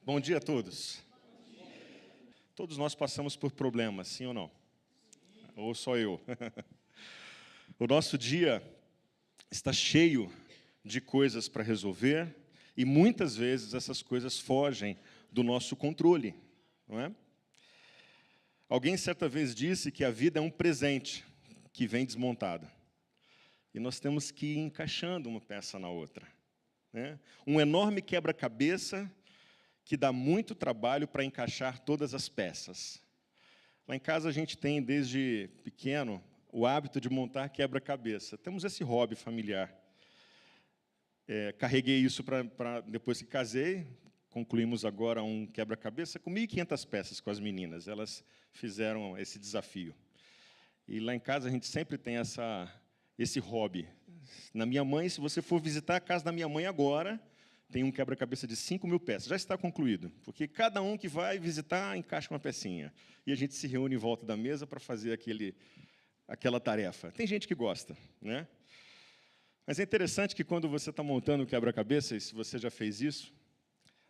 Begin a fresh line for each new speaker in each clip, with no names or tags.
Bom dia a todos. Todos nós passamos por problemas, sim ou não? Ou só eu? O nosso dia está cheio de coisas para resolver e muitas vezes essas coisas fogem do nosso controle, não é? Alguém certa vez disse que a vida é um presente que vem desmontado. E nós temos que ir encaixando uma peça na outra, né? Um enorme quebra-cabeça que dá muito trabalho para encaixar todas as peças. Lá em casa a gente tem, desde pequeno, o hábito de montar quebra-cabeça. Temos esse hobby familiar. Carreguei isso para depois que casei, concluímos agora um quebra-cabeça com 1.500 peças com as meninas. Elas fizeram esse desafio. E lá em casa a gente sempre tem esse hobby. Na minha mãe, se você for visitar a casa da minha mãe agora, tem um quebra-cabeça de 5.000 peças. Já está concluído, porque cada um que vai visitar encaixa uma pecinha. E a gente se reúne em volta da mesa para fazer aquela tarefa. Tem gente que gosta, né? Mas é interessante que quando você está montando o quebra-cabeça, e se você já fez isso,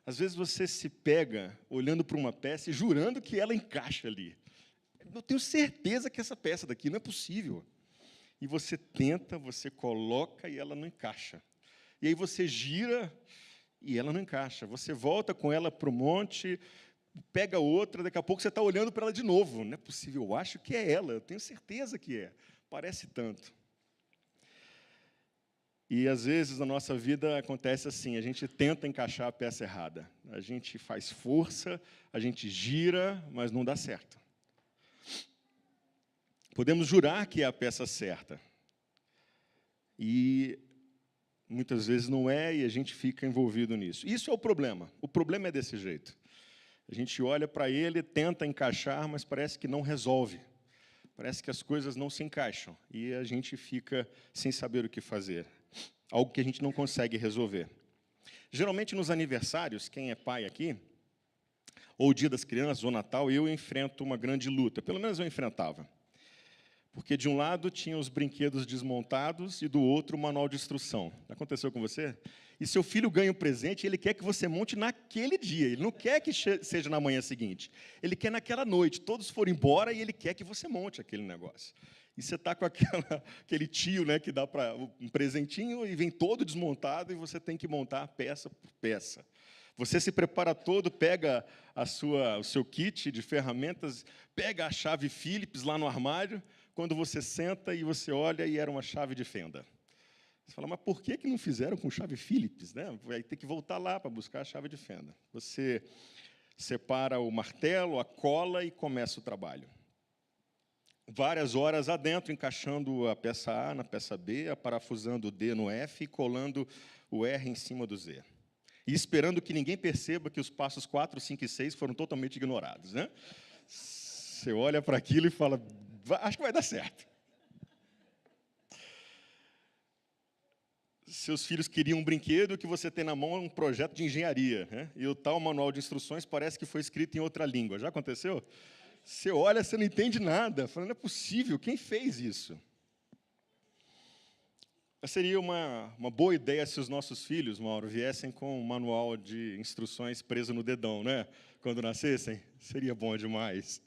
às vezes você se pega olhando para uma peça e jurando que ela encaixa ali. Eu tenho certeza que essa peça daqui não é possível. E você tenta, você coloca e ela não encaixa. E aí você gira e ela não encaixa. Você volta com ela para o monte, pega outra, daqui a pouco você está olhando para ela de novo. Não é possível, eu acho que é ela, eu tenho certeza que é. Parece tanto. E, às vezes, na nossa vida acontece assim, a gente tenta encaixar a peça errada. A gente faz força, a gente gira, mas não dá certo. Podemos jurar que é a peça certa. E muitas vezes não é, e a gente fica envolvido nisso. Isso é o problema. O problema é desse jeito. A gente olha para ele, tenta encaixar, mas parece que não resolve. Parece que as coisas não se encaixam. E a gente fica sem saber o que fazer. Algo que a gente não consegue resolver. Geralmente, nos aniversários, quem é pai aqui, ou Dia das Crianças, ou Natal, eu enfrento uma grande luta. Pelo menos eu enfrentava. Porque, de um lado, tinha os brinquedos desmontados e, do outro, o manual de instrução. Aconteceu com você? E seu filho ganha um presente e ele quer que você monte naquele dia. Ele não quer que seja na manhã seguinte. Ele quer naquela noite. Todos foram embora e ele quer que você monte aquele negócio. E você está com aquele tio, né, que dá um presentinho e vem todo desmontado e você tem que montar peça por peça. Você se prepara todo, pega o seu kit de ferramentas, pega a chave Phillips lá no armário, quando você senta e você olha e era uma chave de fenda. Você fala, mas por que não fizeram com chave Phillips, né? Vai ter que voltar lá para buscar a chave de fenda. Você separa o martelo, a cola e começa o trabalho. Várias horas adentro, encaixando a peça A na peça B, parafusando o D no F e colando o R em cima do Z. E esperando que ninguém perceba que os passos 4, 5 e 6 foram totalmente ignorados, né? Você olha para aquilo e fala, acho que vai dar certo. Seus filhos queriam um brinquedo, que você tem na mão é um projeto de engenharia, né? E o tal manual de instruções parece que foi escrito em outra língua. Já aconteceu? Você olha, você não entende nada. Falando, não é possível, quem fez isso? Mas seria uma boa ideia se os nossos filhos, Mauro, viessem com um manual de instruções preso no dedão, né? Quando nascessem, seria bom demais.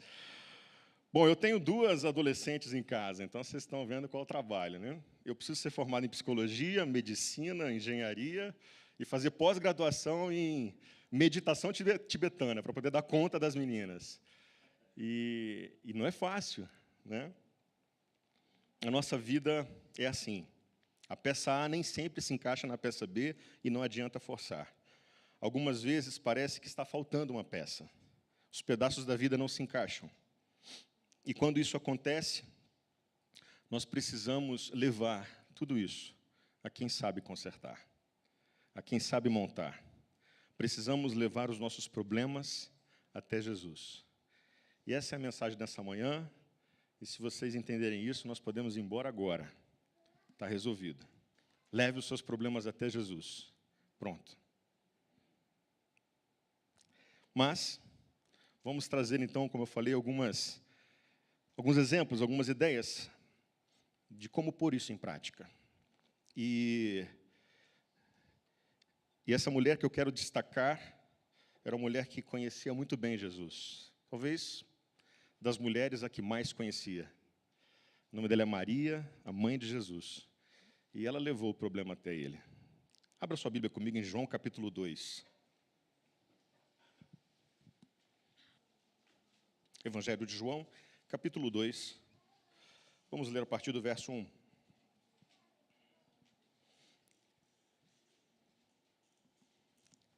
Bom, eu tenho 2 adolescentes em casa, então vocês estão vendo qual é o trabalho, né? Eu preciso ser formado em psicologia, medicina, engenharia e fazer pós-graduação em meditação tibetana, para poder dar conta das meninas. E não é fácil, né? A nossa vida é assim. A peça A nem sempre se encaixa na peça B e não adianta forçar. Algumas vezes parece que está faltando uma peça. Os pedaços da vida não se encaixam. E quando isso acontece, nós precisamos levar tudo isso a quem sabe consertar, a quem sabe montar. Precisamos levar os nossos problemas até Jesus. E essa é a mensagem dessa manhã, e se vocês entenderem isso, nós podemos ir embora agora. Está resolvido. Leve os seus problemas até Jesus. Pronto. Mas, vamos trazer então, como eu falei, alguns exemplos, algumas ideias de como pôr isso em prática. E essa mulher que eu quero destacar era uma mulher que conhecia muito bem Jesus. Talvez das mulheres a que mais conhecia. O nome dela é Maria, a mãe de Jesus. E ela levou o problema até ele. Abra sua Bíblia comigo em João capítulo 2. Evangelho de João, capítulo 2. Vamos ler a partir do verso 1.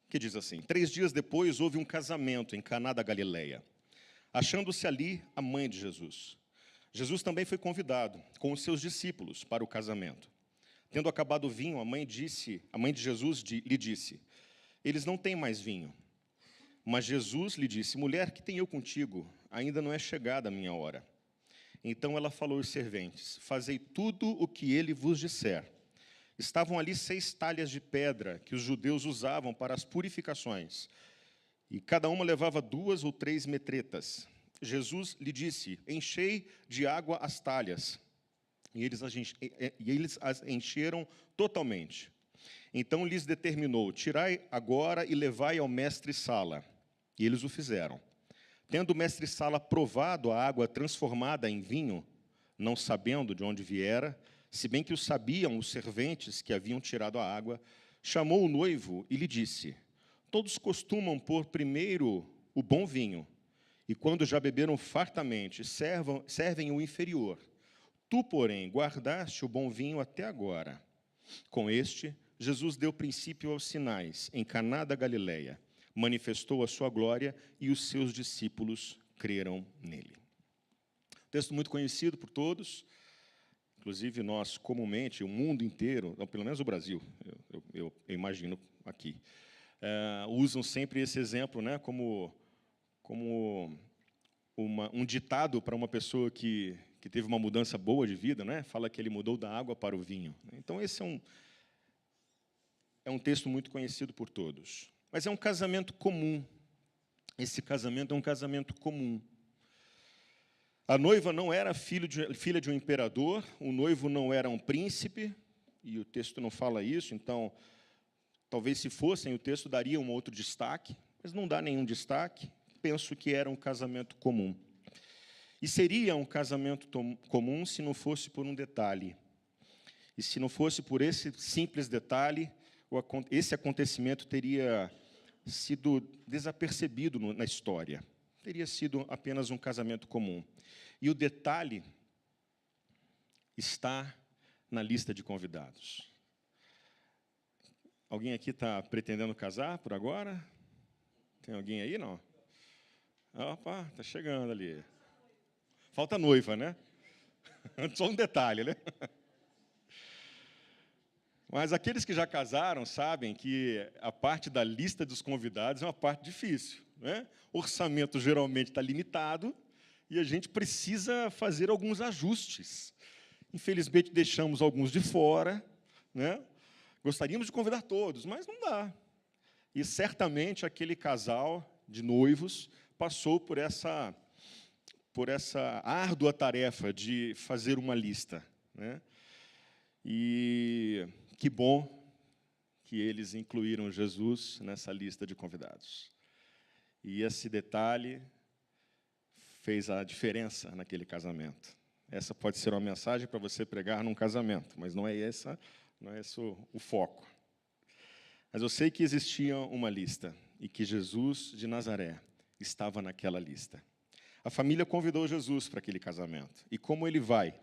Que diz assim: 3 dias depois houve um casamento em Caná da Galileia, achando-se ali a mãe de Jesus. Jesus também foi convidado, com os seus discípulos, para o casamento. Tendo acabado o vinho, a mãe de Jesus lhe disse: eles não têm mais vinho. Mas Jesus lhe disse: mulher, que tenho eu contigo? Ainda não é chegada a minha hora. Então ela falou aos serventes: fazei tudo o que ele vos disser. Estavam ali 6 talhas de pedra que os judeus usavam para as purificações, e cada uma levava 2 ou 3 metretas. Jesus lhe disse: enchei de água as talhas. E eles as encheram totalmente. Então lhes determinou: tirai agora e levai ao mestre-sala. E eles o fizeram. Tendo o mestre-sala provado a água transformada em vinho, não sabendo de onde viera, se bem que o sabiam os serventes que haviam tirado a água, chamou o noivo e lhe disse: todos costumam pôr primeiro o bom vinho, e quando já beberam fartamente, servem o inferior. Tu, porém, guardaste o bom vinho até agora. Com este, Jesus deu princípio aos sinais em Caná da Galileia, manifestou a sua glória e os seus discípulos creram nele. Texto muito conhecido por todos, inclusive nós comumente, o mundo inteiro, ou pelo menos o Brasil, eu imagino aqui, usam sempre esse exemplo, né, como um ditado para uma pessoa que teve uma mudança boa de vida, né? Fala que ele mudou da água para o vinho. Então, esse é um texto muito conhecido por todos. Mas é um casamento comum. Esse casamento é um casamento comum. A noiva não era filha de um imperador, o noivo não era um príncipe, e o texto não fala isso, então, talvez se fossem, o texto daria um outro destaque, mas não dá nenhum destaque. Penso que era um casamento comum. E seria um casamento comum se não fosse por um detalhe. E se não fosse por esse simples detalhe, esse acontecimento teria sido desapercebido na história. Teria sido apenas um casamento comum. E o detalhe está na lista de convidados. Alguém aqui está pretendendo casar por agora? Tem alguém aí, não? Opa, está chegando ali. Falta noiva, né? Só um detalhe, né? Mas aqueles que já casaram sabem que a parte da lista dos convidados é uma parte difícil, né? O orçamento geralmente está limitado e a gente precisa fazer alguns ajustes. Infelizmente, deixamos alguns de fora, né? Gostaríamos de convidar todos, mas não dá. E certamente aquele casal de noivos passou por essa árdua tarefa de fazer uma lista, né? E que bom que eles incluíram Jesus nessa lista de convidados. E esse detalhe fez a diferença naquele casamento. Essa pode ser uma mensagem para você pregar num casamento, mas não é esse o foco. Mas eu sei que existia uma lista e que Jesus de Nazaré estava naquela lista. A família convidou Jesus para aquele casamento. E como ele vai,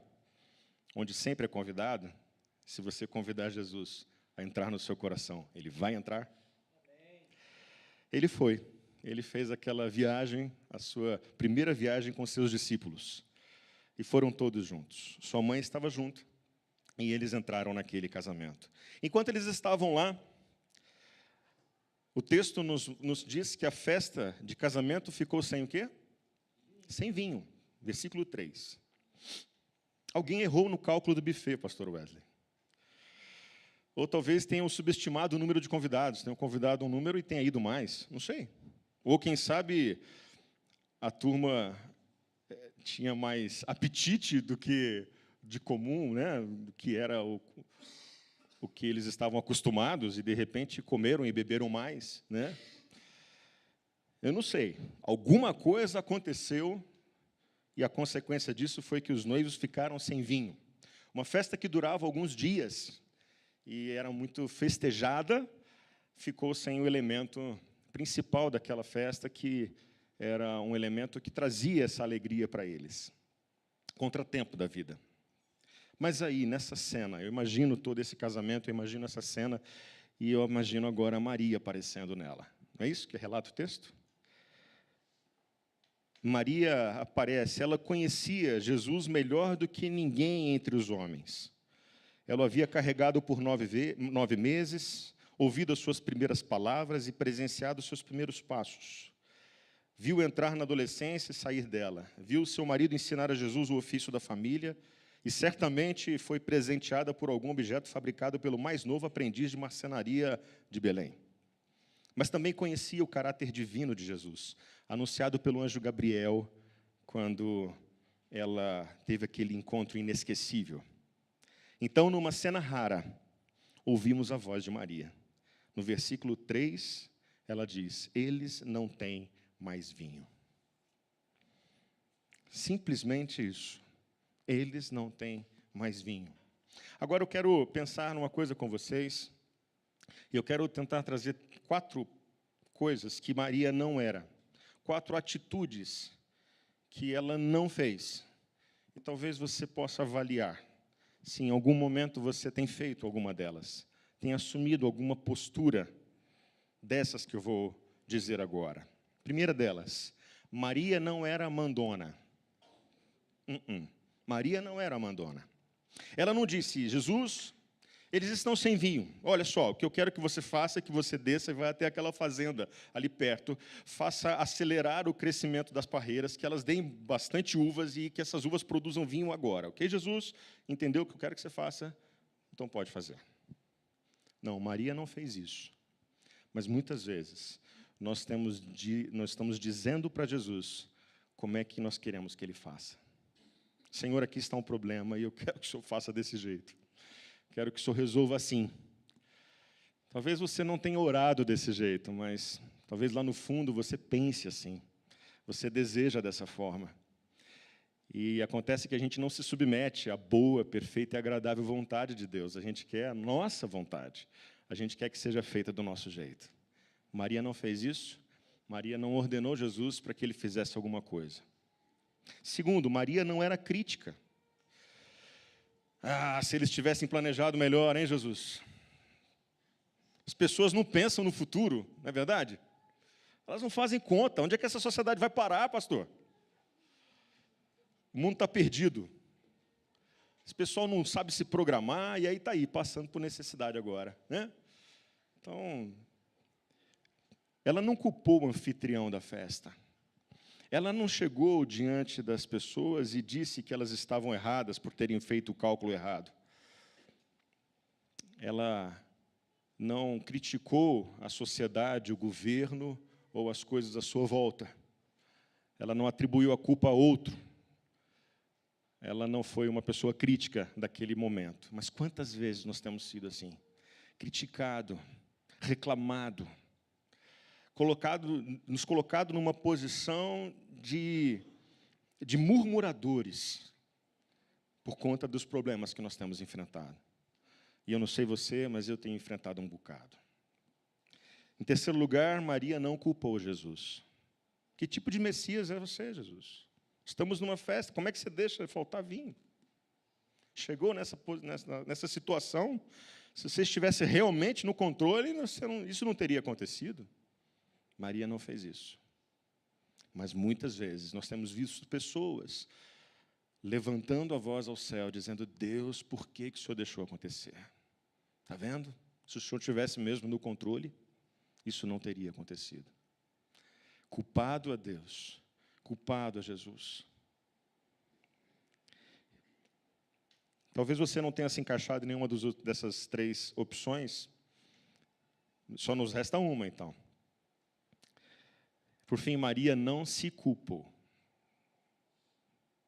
onde sempre é convidado, se você convidar Jesus a entrar no seu coração, ele vai entrar? Amém. Ele foi. Ele fez aquela viagem, a sua primeira viagem com seus discípulos. E foram todos juntos. Sua mãe estava junto. E eles entraram naquele casamento. Enquanto eles estavam lá, o texto nos diz que a festa de casamento ficou sem o quê? Sem vinho. Versículo 3. Alguém errou no cálculo do buffet, pastor Wesley. Ou talvez tenham subestimado o número de convidados. Tenham convidado um número e tenha ido mais. Não sei. Ou, quem sabe, a turma tinha mais apetite do que de comum, né? Do que era o que eles estavam acostumados, e, de repente, comeram e beberam mais, né? Eu não sei, alguma coisa aconteceu e a consequência disso foi que os noivos ficaram sem vinho. Uma festa que durava alguns dias e era muito festejada, ficou sem o elemento principal daquela festa, que era um elemento que trazia essa alegria para eles. Contratempo da vida. Mas aí, nessa cena, eu imagino todo esse casamento, eu imagino essa cena, e eu imagino agora Maria aparecendo nela. Não é isso que relata o texto? Maria aparece, ela conhecia Jesus melhor do que ninguém entre os homens. Ela o havia carregado por 9 meses, ouvido as suas primeiras palavras e presenciado os seus primeiros passos. Viu entrar na adolescência e sair dela. Viu seu marido ensinar a Jesus o ofício da família e certamente foi presenteada por algum objeto fabricado pelo mais novo aprendiz de marcenaria de Belém. Mas também conhecia o caráter divino de Jesus, anunciado pelo anjo Gabriel, quando ela teve aquele encontro inesquecível. Então, numa cena rara, ouvimos a voz de Maria. No versículo 3, ela diz: eles não têm mais vinho. Simplesmente isso. Eles não têm mais vinho. Agora eu quero pensar numa coisa com vocês, e eu quero tentar trazer 4 coisas que Maria não era, 4 atitudes que ela não fez. E talvez você possa avaliar se em algum momento você tem feito alguma delas, tem assumido alguma postura dessas que eu vou dizer agora. Primeira delas, Maria não era mandona. Maria não era mandona. Ela não disse: Jesus, eles estão sem vinho. Olha só, o que eu quero que você faça é que você desça e vá até aquela fazenda ali perto, faça acelerar o crescimento das parreiras, que elas deem bastante uvas e que essas uvas produzam vinho agora. Ok, Jesus? Entendeu o que eu quero que você faça? Então pode fazer. Não, Maria não fez isso. Mas muitas vezes nós estamos dizendo para Jesus como é que nós queremos que Ele faça. Senhor, aqui está um problema e eu quero que o Senhor faça desse jeito. Quero que o Senhor resolva assim. Talvez você não tenha orado desse jeito, mas talvez lá no fundo você pense assim. Você deseja dessa forma. E acontece que a gente não se submete à boa, perfeita e agradável vontade de Deus. A gente quer a nossa vontade. A gente quer que seja feita do nosso jeito. Maria não fez isso. Maria não ordenou Jesus para que ele fizesse alguma coisa. Segundo, Maria não era crítica. Se eles tivessem planejado melhor, hein, Jesus? As pessoas não pensam no futuro, não é verdade? Elas não fazem conta. Onde é que essa sociedade vai parar, pastor? O mundo está perdido. Esse pessoal não sabe se programar, e aí está aí, passando por necessidade agora, né? Então, ela não culpou o anfitrião da festa. Ela não chegou diante das pessoas e disse que elas estavam erradas por terem feito o cálculo errado. Ela não criticou a sociedade, o governo ou as coisas à sua volta. Ela não atribuiu a culpa a outro. Ela não foi uma pessoa crítica daquele momento. Mas quantas vezes nós temos sido assim? Criticado, reclamado, nos colocado numa posição de murmuradores por conta dos problemas que nós temos enfrentado. E eu não sei você, mas eu tenho enfrentado um bocado. Em terceiro lugar, Maria não culpou Jesus. Que tipo de Messias é você, Jesus? Estamos numa festa, como é que você deixa faltar vinho? Chegou nessa situação, se você estivesse realmente no controle, isso não teria acontecido. Maria não fez isso. Mas muitas vezes nós temos visto pessoas levantando a voz ao céu, dizendo: Deus, por que o Senhor deixou acontecer? Está vendo? Se o Senhor tivesse mesmo no controle, isso não teria acontecido. Culpado a Deus, culpado a Jesus. Talvez você não tenha se encaixado em nenhuma dessas 3 opções. Só nos resta uma, então. Por fim, Maria não se culpou.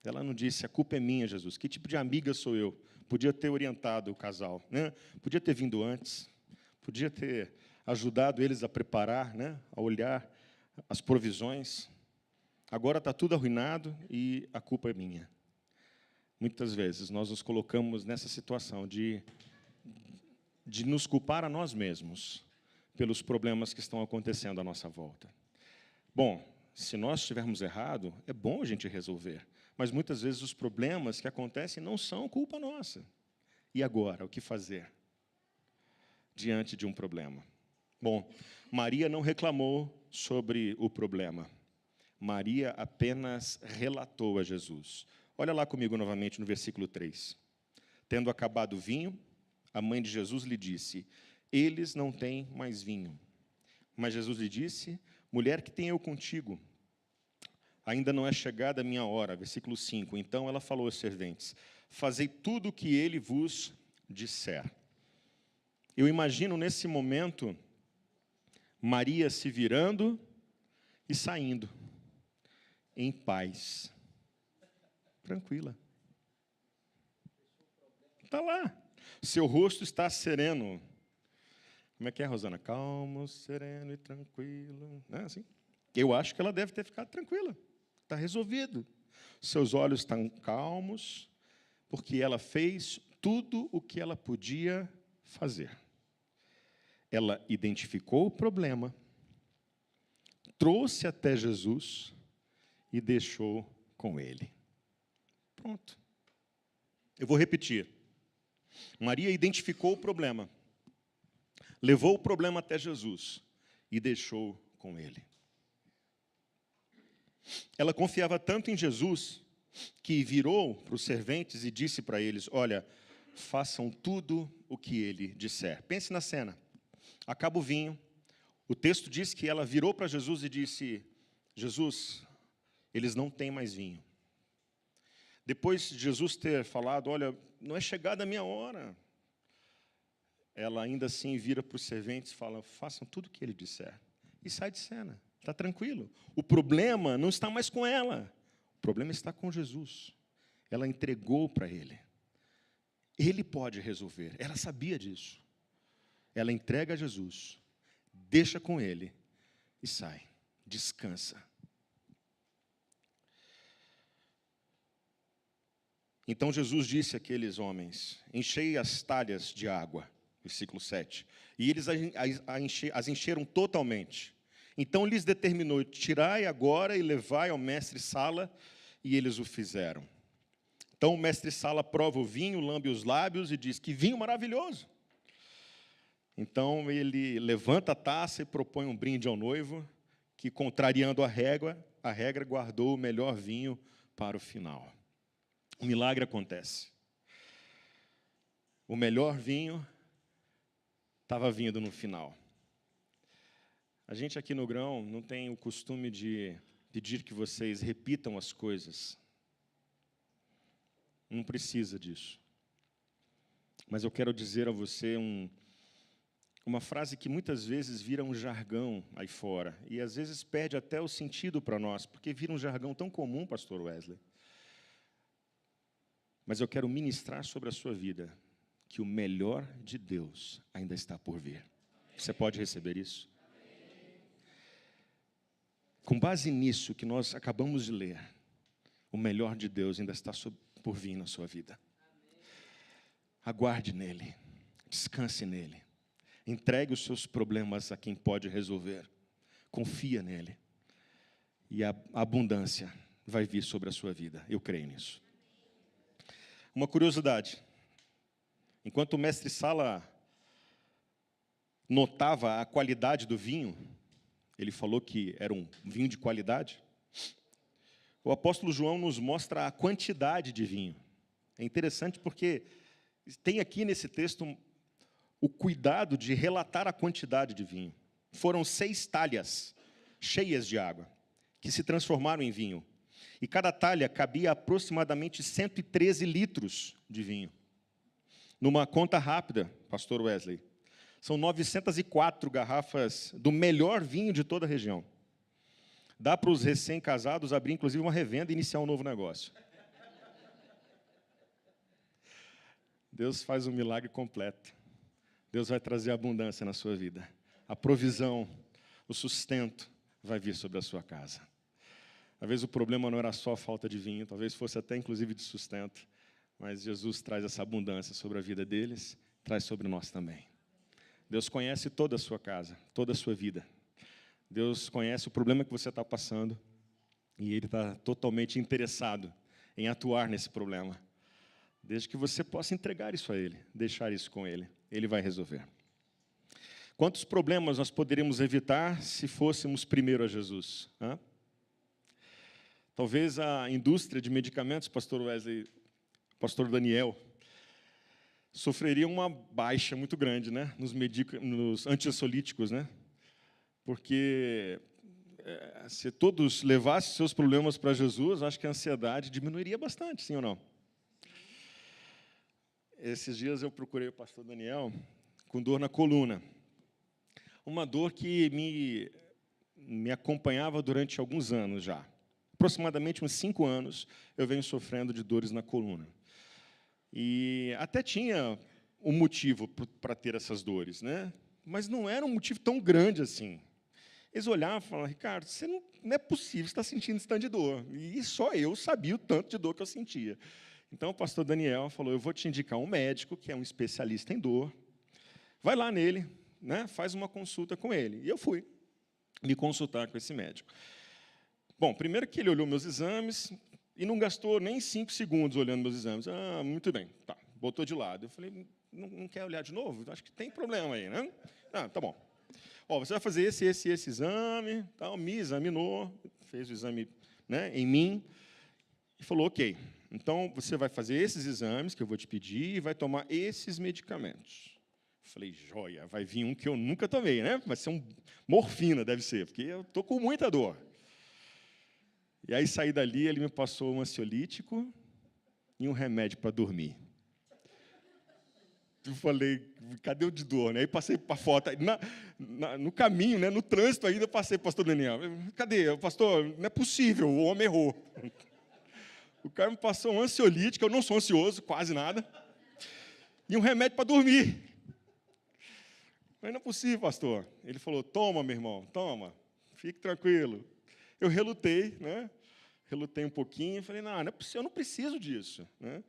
Ela não disse: a culpa é minha, Jesus. Que tipo de amiga sou eu? Podia ter orientado o casal, né? Podia ter vindo antes. Podia ter ajudado eles a preparar, né? A olhar as provisões, agora está tudo arruinado e a culpa é minha. Muitas vezes nós nos colocamos nessa situação de nos culpar a nós mesmos pelos problemas que estão acontecendo à nossa volta. Bom, se nós estivermos errado, é bom a gente resolver, mas muitas vezes os problemas que acontecem não são culpa nossa. E agora, o que fazer diante de um problema? Bom, Maria não reclamou sobre o problema. Maria apenas relatou a Jesus. Olha lá comigo novamente no versículo 3. Tendo acabado o vinho, a mãe de Jesus lhe disse: eles não têm mais vinho. Mas Jesus lhe disse: mulher, que tenho eu contigo? Ainda não é chegada a minha hora. Versículo 5. Então ela falou aos serventes: fazei tudo o que ele vos disser. Eu imagino nesse momento Maria se virando e saindo em paz, tranquila. Está lá. Seu rosto está sereno. Como é que é, Rosana? Calmo, sereno e tranquilo. Não é assim? Eu acho que ela deve ter ficado tranquila. Está resolvido. Seus olhos estão calmos, porque ela fez tudo o que ela podia fazer. Ela identificou o problema, trouxe até Jesus e deixou com ele. Pronto. Eu vou repetir. Maria identificou o problema, levou o problema até Jesus e deixou com ele. Ela confiava tanto em Jesus que virou para os serventes e disse para eles: olha, façam tudo o que ele disser. Pense na cena. Acaba o vinho. O texto diz que ela virou para Jesus e disse: Jesus, eles não têm mais vinho. Depois de Jesus ter falado: olha, não é chegada a minha hora, ela ainda assim vira para os serventes e fala: façam tudo o que ele disser. E sai de cena. Está tranquilo. O problema não está mais com ela. O problema está com Jesus. Ela entregou para ele. Ele pode resolver. Ela sabia disso. Ela entrega a Jesus, deixa com ele e sai. Descansa. Então Jesus disse àqueles homens: enchei as talhas de água. Versículo 7. E eles as encheram totalmente. Então lhes determinou: tirai agora e levai ao mestre-sala, e eles o fizeram. Então o mestre-sala prova o vinho, lambe os lábios e diz: que vinho maravilhoso! Então ele levanta a taça e propõe um brinde ao noivo, que, contrariando a regra guardou o melhor vinho para o final. O milagre acontece. O melhor vinho estava vindo no final. A gente aqui no Grão não tem o costume de pedir que vocês repitam as coisas. Não precisa disso. Mas eu quero dizer a você uma frase que muitas vezes vira um jargão aí fora. E às vezes perde até o sentido para nós, porque vira um jargão tão comum, pastor Wesley. Mas eu quero ministrar sobre a sua vida que o melhor de Deus ainda está por vir. Você pode receber isso? Com base nisso que nós acabamos de ler, o melhor de Deus ainda está por vir na sua vida. Aguarde nele, descanse nele, entregue os seus problemas a quem pode resolver, confia nele, e a abundância vai vir sobre a sua vida, eu creio nisso. Uma curiosidade, enquanto o mestre-sala notava a qualidade do vinho, ele falou que era um vinho de qualidade, o apóstolo João nos mostra a quantidade de vinho. É interessante porque tem aqui nesse texto o cuidado de relatar a quantidade de vinho. Foram 6 talhas cheias de água, que se transformaram em vinho. E cada talha cabia aproximadamente 113 litros de vinho. Numa conta rápida, pastor Wesley, são 904 garrafas do melhor vinho de toda a região. Dá para os recém-casados abrir, inclusive, uma revenda e iniciar um novo negócio. Deus faz um milagre completo. Deus vai trazer abundância na sua vida. A provisão, o sustento, vai vir sobre a sua casa. Às vezes o problema não era só a falta de vinho, talvez fosse até inclusive de sustento, mas Jesus traz essa abundância sobre a vida deles, traz sobre nós também. Deus conhece toda a sua casa, toda a sua vida. Deus conhece o problema que você está passando e Ele está totalmente interessado em atuar nesse problema. Desde que você possa entregar isso a Ele, deixar isso com Ele, Ele vai resolver. Quantos problemas nós poderíamos evitar se fôssemos primeiro a Jesus? Talvez a indústria de medicamentos, pastor Wesley, pastor Daniel, sofreria uma baixa muito grande, né, nos antiansiolíticos, né? Porque se todos levassem seus problemas para Jesus, acho que a ansiedade diminuiria bastante, sim ou não? Esses dias eu procurei o pastor Daniel com dor na coluna. Uma dor que me acompanhava durante alguns anos já. Aproximadamente uns 5 anos eu venho sofrendo de dores na coluna. E até tinha um motivo para ter essas dores, né? Mas não era um motivo tão grande assim. Eles olhavam e falavam, Ricardo, você não é possível, você está sentindo esse tanto de dor. E só eu sabia o tanto de dor que eu sentia. Então, o pastor Daniel falou, eu vou te indicar um médico, que é um especialista em dor. Vai lá nele, né, faz uma consulta com ele. E eu fui me consultar com esse médico. Bom, primeiro que ele olhou meus exames e não gastou nem 5 segundos olhando meus exames. Ah, muito bem, tá, botou de lado. Eu falei, não quer olhar de novo? Acho que tem problema aí, né? Ah, tá bom. Ó, você vai fazer esse exame, tal, me examinou, fez o exame, né, em mim, e falou, ok, então você vai fazer esses exames que eu vou te pedir e vai tomar esses medicamentos. Falei, joia, vai vir um que eu nunca tomei, né? Vai ser morfina, deve ser, porque eu estou com muita dor. E aí, saí dali, ele me passou um ansiolítico e um remédio para dormir. Eu falei, cadê o de dor? Aí passei para a foto. No caminho, né, no trânsito ainda, passei para o pastor Daniel. Cadê? Pastor, não é possível, o homem errou. O cara me passou um ansiolítico, eu não sou ansioso, quase nada, e um remédio para dormir. Mas não é possível, pastor. Ele falou, toma, meu irmão, toma, fique tranquilo. Eu relutei, né? Relutei um pouquinho, falei, não é possível, eu não preciso disso, né?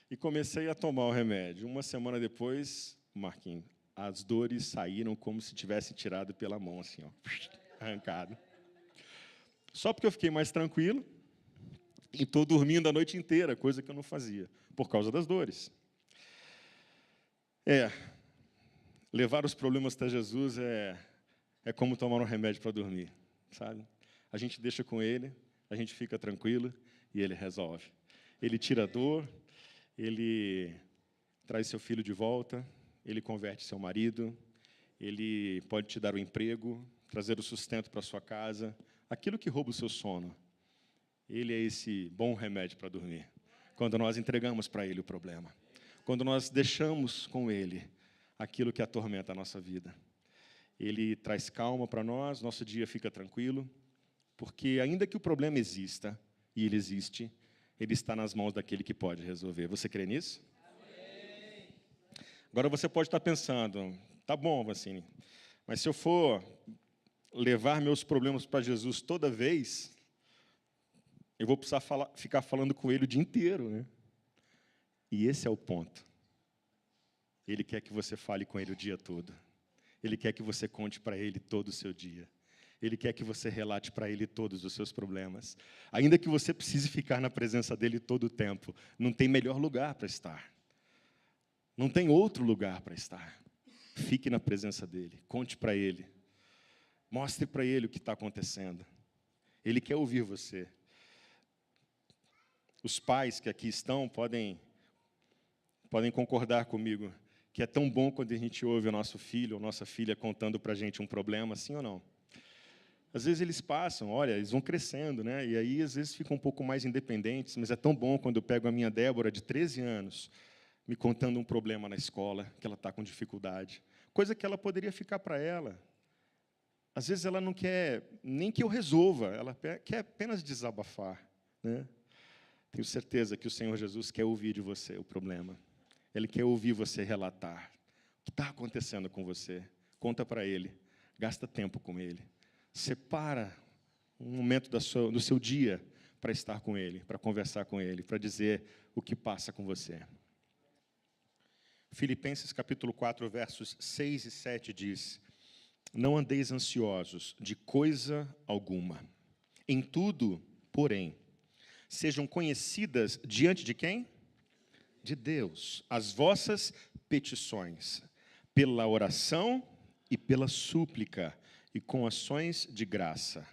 E comecei a tomar o remédio. Uma semana depois, Marquinhos, as dores saíram como se tivesse tirado pela mão, assim, ó, arrancado. Só porque eu fiquei mais tranquilo e estou dormindo a noite inteira, coisa que eu não fazia, por causa das dores. Levar os problemas até Jesus é como tomar um remédio para dormir, sabe? A gente deixa com Ele, a gente fica tranquilo e Ele resolve. Ele tira a dor, Ele traz seu filho de volta, Ele converte seu marido, Ele pode te dar o emprego, trazer o sustento para a sua casa, aquilo que rouba o seu sono. Ele é esse bom remédio para dormir. Quando nós entregamos para Ele o problema. Quando nós deixamos com Ele aquilo que atormenta a nossa vida. Ele traz calma para nós, nosso dia fica tranquilo, porque ainda que o problema exista, e ele existe, ele está nas mãos daquele que pode resolver. Você crê nisso? Amém. Agora você pode estar pensando, tá bom, Vancini, mas se eu for levar meus problemas para Jesus toda vez, eu vou precisar ficar falando com Ele o dia inteiro, né? E esse é o ponto. Ele quer que você fale com Ele o dia todo. Ele quer que você conte para Ele todo o seu dia. Ele quer que você relate para Ele todos os seus problemas. Ainda que você precise ficar na presença dEle todo o tempo, não tem melhor lugar para estar. Não tem outro lugar para estar. Fique na presença dEle, conte para Ele. Mostre para Ele o que está acontecendo. Ele quer ouvir você. Os pais que aqui estão podem concordar comigo que é tão bom quando a gente ouve o nosso filho ou nossa filha contando para a gente um problema, sim ou não? Às vezes eles passam, olha, eles vão crescendo, né? E aí às vezes ficam um pouco mais independentes, mas é tão bom quando eu pego a minha Débora, de 13 anos, me contando um problema na escola, que ela está com dificuldade. Coisa que ela poderia ficar para ela. Às vezes ela não quer nem que eu resolva, ela quer apenas desabafar, né? Tenho certeza que o Senhor Jesus quer ouvir de você o problema. Ele quer ouvir você relatar o que está acontecendo com você. Conta para Ele, gasta tempo com Ele. Separa um momento do seu dia para estar com Ele, para conversar com Ele, para dizer o que passa com você. Filipenses capítulo 4, versos 6 e 7 diz: não andeis ansiosos de coisa alguma. Em tudo, porém, sejam conhecidas diante de quem? De Deus, as vossas petições, pela oração e pela súplica, e com ações de graça.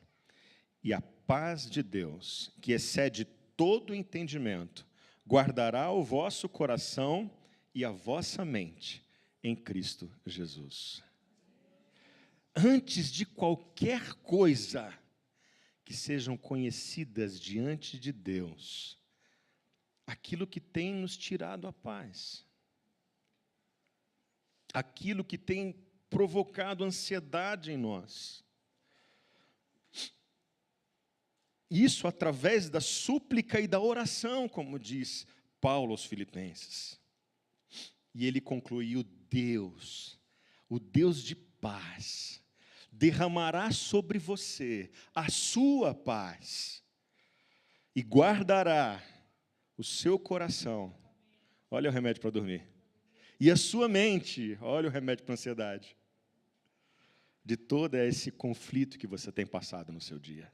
E a paz de Deus, que excede todo entendimento, guardará o vosso coração e a vossa mente em Cristo Jesus. Antes de qualquer coisa, que sejam conhecidas diante de Deus aquilo que tem nos tirado a paz, aquilo que tem provocado ansiedade em nós. Isso através da súplica e da oração, como diz Paulo aos Filipenses. E ele conclui: o Deus de paz, derramará sobre você a sua paz e guardará o seu coração. Olha o remédio para dormir. E a sua mente, olha o remédio para a ansiedade. De todo esse conflito que você tem passado no seu dia.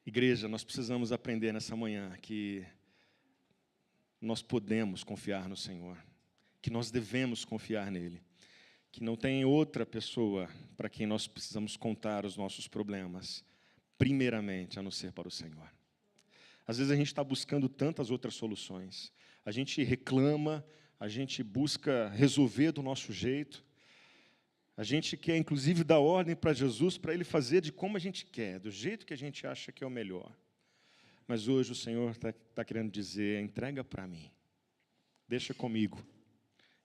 Igreja, nós precisamos aprender nessa manhã que nós podemos confiar no Senhor, que nós devemos confiar nele, que não tem outra pessoa para quem nós precisamos contar os nossos problemas, primeiramente, a não ser para o Senhor. Às vezes a gente está buscando tantas outras soluções, a gente reclama, a gente busca resolver do nosso jeito, a gente quer, inclusive, dar ordem para Jesus, para Ele fazer de como a gente quer, do jeito que a gente acha que é o melhor. Mas hoje o Senhor está querendo dizer: entrega para mim, deixa comigo,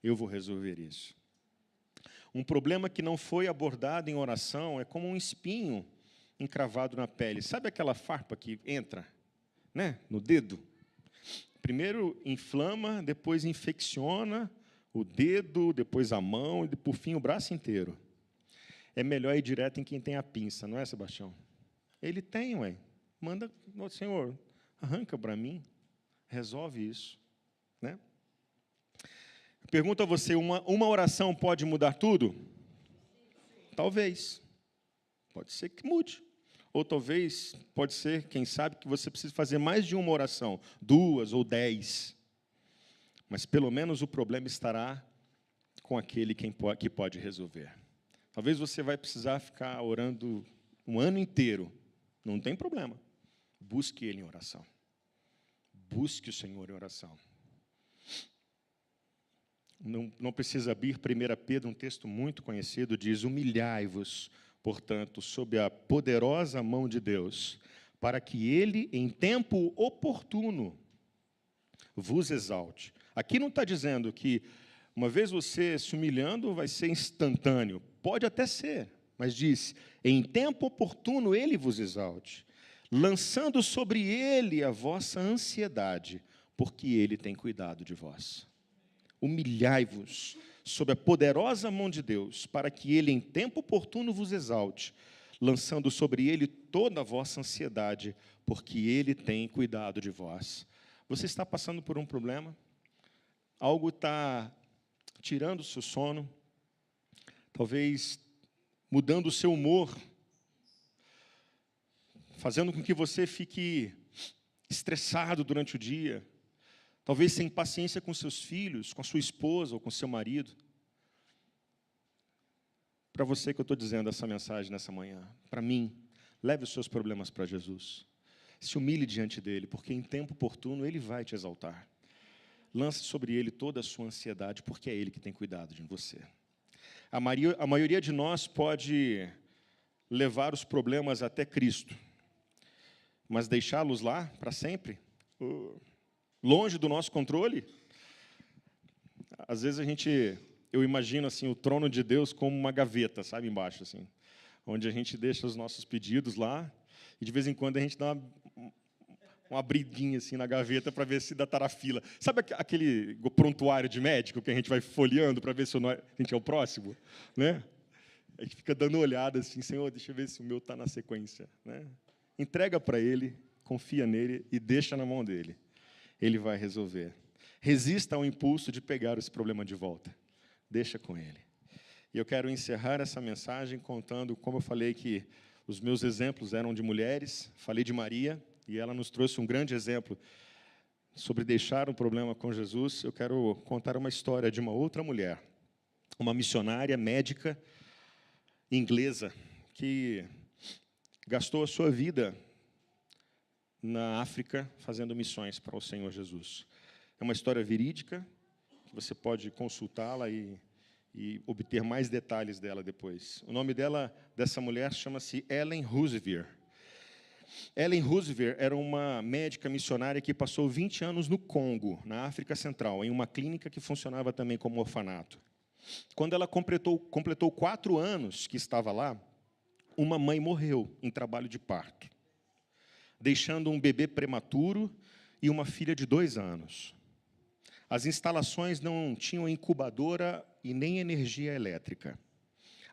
eu vou resolver isso. Um problema que não foi abordado em oração é como um espinho encravado na pele. Sabe aquela farpa que entra, né, no dedo? Primeiro inflama, depois infecciona o dedo, depois a mão e, por fim, o braço inteiro. É melhor ir direto em quem tem a pinça, não é, Sebastião? Ele tem, ué. Manda, Senhor, arranca para mim, resolve isso, né? Pergunto a você, uma oração pode mudar tudo? Talvez. Pode ser que mude. Ou talvez, pode ser, quem sabe, que você precise fazer mais de uma oração, 2 ou 10. Mas, pelo menos, o problema estará com aquele que pode resolver. Talvez você vai precisar ficar orando um ano inteiro. Não tem problema. Busque Ele em oração. Busque o Senhor em oração. Não precisa abrir 1 Pedro, um texto muito conhecido, diz: humilhai-vos, portanto, sob a poderosa mão de Deus, para que Ele, em tempo oportuno, vos exalte. Aqui não está dizendo que, uma vez você se humilhando, vai ser instantâneo. Pode até ser, mas diz: em tempo oportuno Ele vos exalte, lançando sobre Ele a vossa ansiedade, porque Ele tem cuidado de vós. Humilhai-vos sob a poderosa mão de Deus, para que Ele, em tempo oportuno, vos exalte, lançando sobre Ele toda a vossa ansiedade, porque Ele tem cuidado de vós. Você está passando por um problema? Algo está tirando o seu sono, talvez mudando o seu humor, fazendo com que você fique estressado durante o dia, talvez sem paciência com seus filhos, com a sua esposa ou com seu marido. Para você que eu estou dizendo essa mensagem nessa manhã, para mim, leve os seus problemas para Jesus. Se humilhe diante dEle, porque em tempo oportuno Ele vai te exaltar. Lance sobre Ele toda a sua ansiedade, porque é Ele que tem cuidado de você. A maioria de nós pode levar os problemas até Cristo, mas deixá-los lá para sempre, longe do nosso controle. Às vezes eu imagino assim o trono de Deus como uma gaveta, sabe, embaixo assim, onde a gente deixa os nossos pedidos lá e de vez em quando a gente dá uma briguinha assim na gaveta para ver se ainda está na fila. Sabe aquele prontuário de médico que a gente vai folheando para ver se a gente é o próximo? Né? A gente fica dando olhada assim, Senhor, deixa eu ver se o meu está na sequência. Né? Entrega para Ele, confia nele e deixa na mão dele. Ele vai resolver. Resista ao impulso de pegar esse problema de volta. Deixa com Ele. E eu quero encerrar essa mensagem contando, como eu falei que os meus exemplos eram de mulheres, falei de Maria, e ela nos trouxe um grande exemplo sobre deixar um problema com Jesus. Eu quero contar uma história de uma outra mulher, uma missionária médica inglesa, que gastou a sua vida na África fazendo missões para o Senhor Jesus. É uma história verídica, que você pode consultá-la e obter mais detalhes dela depois. O nome dessa mulher chama-se Ellen Roosevelt. Ellen Roosevelt era uma médica missionária que passou 20 anos no Congo, na África Central, em uma clínica que funcionava também como orfanato. Quando ela completou 4 anos que estava lá, uma mãe morreu em trabalho de parto, deixando um bebê prematuro e uma filha de 2 anos. As instalações não tinham incubadora e nem energia elétrica.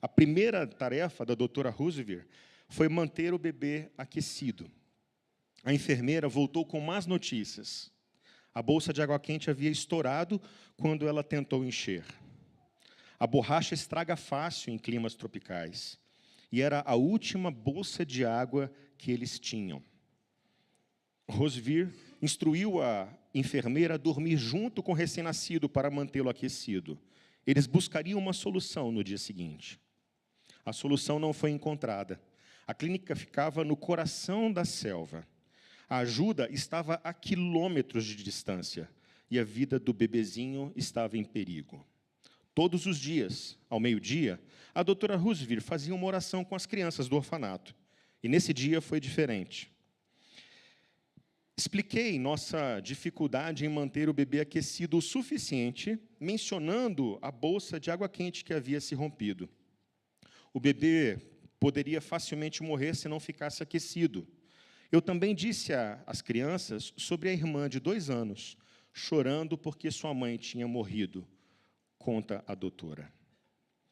A primeira tarefa da doutora Roosevelt foi manter o bebê aquecido. A enfermeira voltou com más notícias. A bolsa de água quente havia estourado quando ela tentou encher. A borracha estraga fácil em climas tropicais. E era a última bolsa de água que eles tinham. Roosevelt instruiu a enfermeira a dormir junto com o recém-nascido para mantê-lo aquecido. Eles buscariam uma solução no dia seguinte. A solução não foi encontrada. A clínica ficava no coração da selva. A ajuda estava a quilômetros de distância e a vida do bebezinho estava em perigo. Todos os dias, ao meio-dia, a doutora Roosevelt fazia uma oração com as crianças do orfanato. E nesse dia foi diferente. Expliquei nossa dificuldade em manter o bebê aquecido o suficiente, mencionando a bolsa de água quente que havia se rompido. O bebê poderia facilmente morrer se não ficasse aquecido. Eu também disse às crianças sobre a irmã de 2 anos, chorando porque sua mãe tinha morrido, conta a doutora.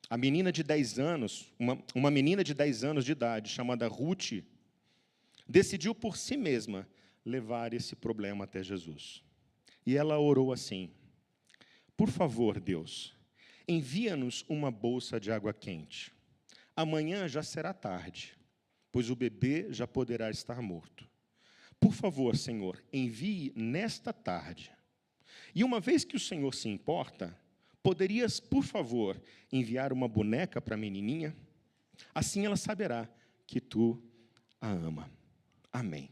A menina de 10 anos, uma menina de 10 anos de idade, chamada Ruth, decidiu por si mesma levar esse problema até Jesus. E ela orou assim: por favor, Deus, envia-nos uma bolsa de água quente. Amanhã já será tarde, pois o bebê já poderá estar morto. Por favor, Senhor, envie nesta tarde. E uma vez que o Senhor se importa, poderias, por favor, enviar uma boneca para a menininha? Assim ela saberá que tu a ama. Amém.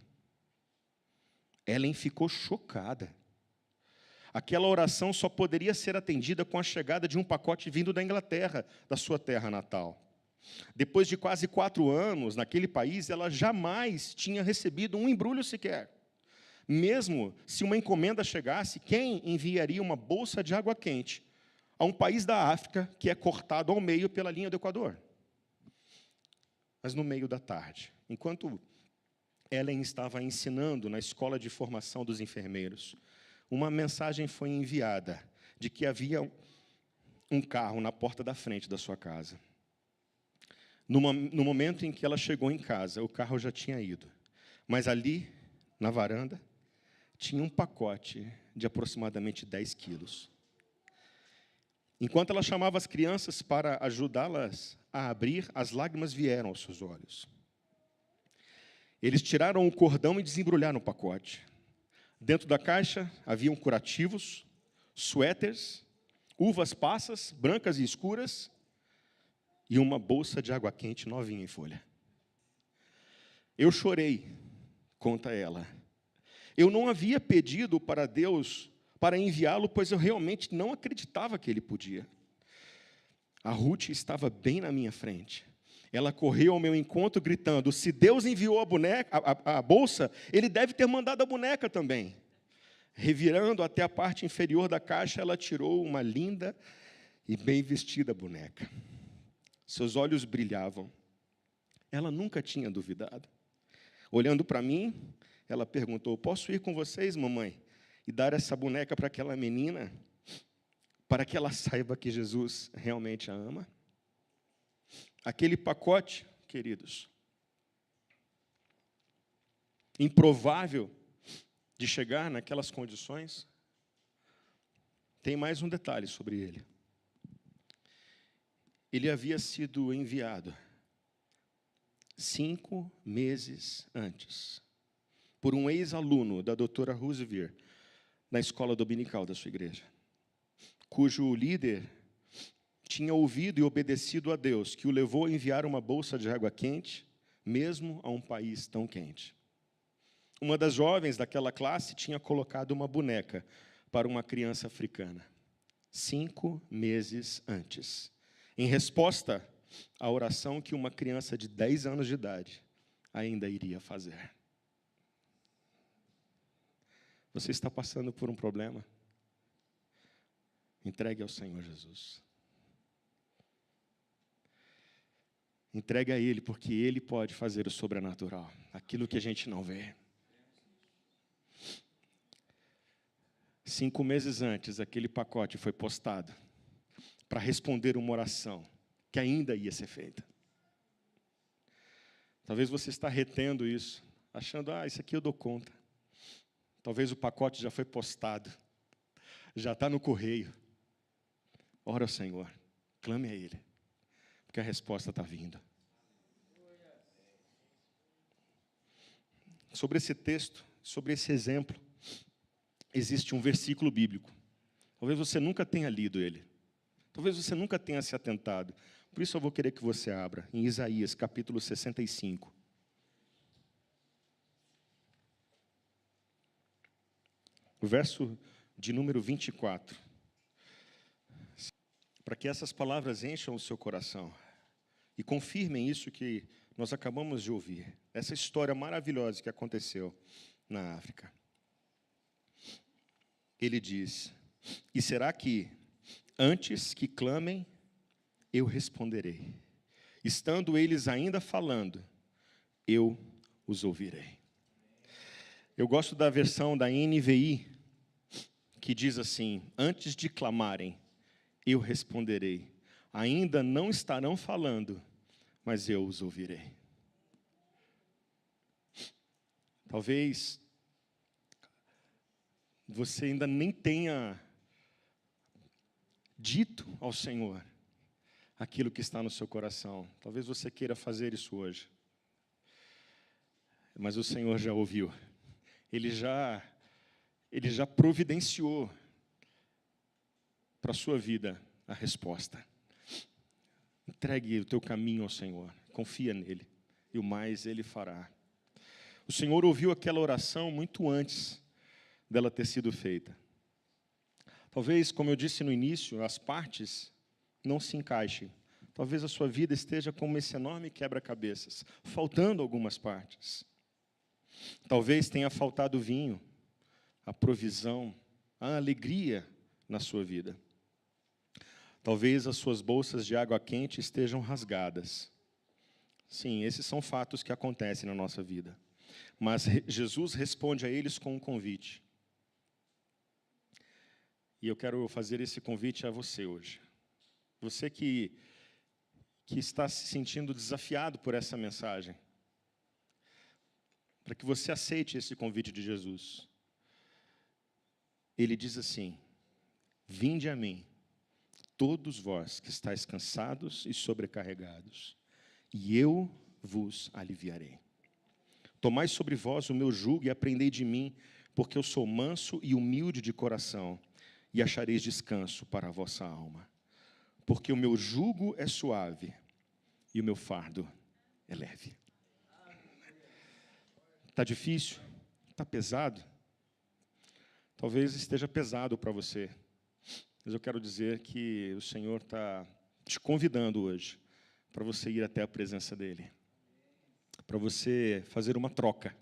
Ellen ficou chocada. Aquela oração só poderia ser atendida com a chegada de um pacote vindo da Inglaterra, da sua terra natal. Depois de quase 4 anos naquele país, ela jamais tinha recebido um embrulho sequer. Mesmo se uma encomenda chegasse, quem enviaria uma bolsa de água quente a um país da África que é cortado ao meio pela linha do Equador? Mas no meio da tarde, enquanto Ellen estava ensinando na escola de formação dos enfermeiros, uma mensagem foi enviada de que havia um carro na porta da frente da sua casa. No momento em que ela chegou em casa, o carro já tinha ido. Mas ali, na varanda, tinha um pacote de aproximadamente 10 quilos. Enquanto ela chamava as crianças para ajudá-las a abrir, as lágrimas vieram aos seus olhos. Eles tiraram o cordão e desembrulharam o pacote. Dentro da caixa haviam curativos, suéteres, uvas passas, brancas e escuras, e uma bolsa de água quente novinha em folha. Eu chorei, conta ela. Eu não havia pedido para Deus para enviá-lo, pois eu realmente não acreditava que ele podia. A Ruth estava bem na minha frente. Ela correu ao meu encontro gritando: se Deus enviou a bolsa, Ele deve ter mandado a boneca também. Revirando até a parte inferior da caixa, ela tirou uma linda e bem vestida boneca. Seus olhos brilhavam. Ela nunca tinha duvidado. Olhando para mim, ela perguntou: posso ir com vocês, mamãe, e dar essa boneca para aquela menina, para que ela saiba que Jesus realmente a ama? Aquele pacote, queridos, improvável de chegar naquelas condições, tem mais um detalhe sobre ele. Ele havia sido enviado 5 meses antes por um ex-aluno da doutora Roosevelt, na escola dominical da sua igreja, cujo líder tinha ouvido e obedecido a Deus, que o levou a enviar uma bolsa de água quente, mesmo a um país tão quente. Uma das jovens daquela classe tinha colocado uma boneca para uma criança africana, 5 meses antes, em resposta à oração que uma criança de 10 anos de idade ainda iria fazer. Você está passando por um problema? Entregue ao Senhor Jesus. Entregue a Ele, porque Ele pode fazer o sobrenatural, aquilo que a gente não vê. 5 meses antes, aquele pacote foi postado para responder uma oração que ainda ia ser feita. Talvez você está retendo isso, achando, isso aqui eu dou conta. Talvez o pacote já foi postado, já está no correio. Ora ao Senhor, clame a Ele, porque a resposta está vindo. Sobre esse texto, sobre esse exemplo, existe um versículo bíblico. Talvez você nunca tenha lido ele. Talvez você nunca tenha se atentado. Por isso eu vou querer que você abra em Isaías, capítulo 65. O verso de número 24. Para que essas palavras encham o seu coração e confirmem isso que nós acabamos de ouvir. Essa história maravilhosa que aconteceu na África. Ele diz: e será que, antes que clamem, eu responderei? Estando eles ainda falando, eu os ouvirei. Eu gosto da versão da NVI, que diz assim: antes de clamarem, eu responderei. Ainda não estarão falando, mas eu os ouvirei. Talvez você ainda nem tenha dito ao Senhor aquilo que está no seu coração. Talvez você queira fazer isso hoje. Mas o Senhor já ouviu. Ele já providenciou para a sua vida a resposta. Entregue o teu caminho ao Senhor. Confia nele. E o mais Ele fará. O Senhor ouviu aquela oração muito antes dela ter sido feita. Talvez, como eu disse no início, as partes não se encaixem. Talvez a sua vida esteja como esse enorme quebra-cabeças, faltando algumas partes. Talvez tenha faltado vinho, a provisão, a alegria na sua vida. Talvez as suas bolsas de água quente estejam rasgadas. Sim, esses são fatos que acontecem na nossa vida. Mas Jesus responde a eles com um convite. E eu quero fazer esse convite a você hoje. Você que está se sentindo desafiado por essa mensagem. Para que você aceite esse convite de Jesus. Ele diz assim: vinde a mim, todos vós que estáis cansados e sobrecarregados, e eu vos aliviarei. Tomai sobre vós o meu jugo e aprendei de mim, porque eu sou manso e humilde de coração, e achareis descanso para a vossa alma. Porque o meu jugo é suave e o meu fardo é leve. Está difícil? Está pesado? Talvez esteja pesado para você. Mas eu quero dizer que o Senhor está te convidando hoje para você ir até a presença dEle. Para você fazer uma troca.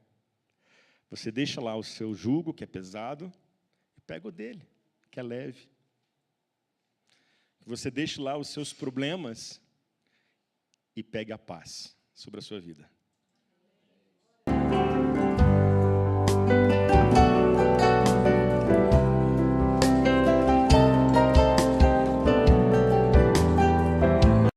Você deixa lá o seu jugo, que é pesado, e pega o dele, que é leve. Você deixa lá os seus problemas e pegue a paz sobre a sua vida.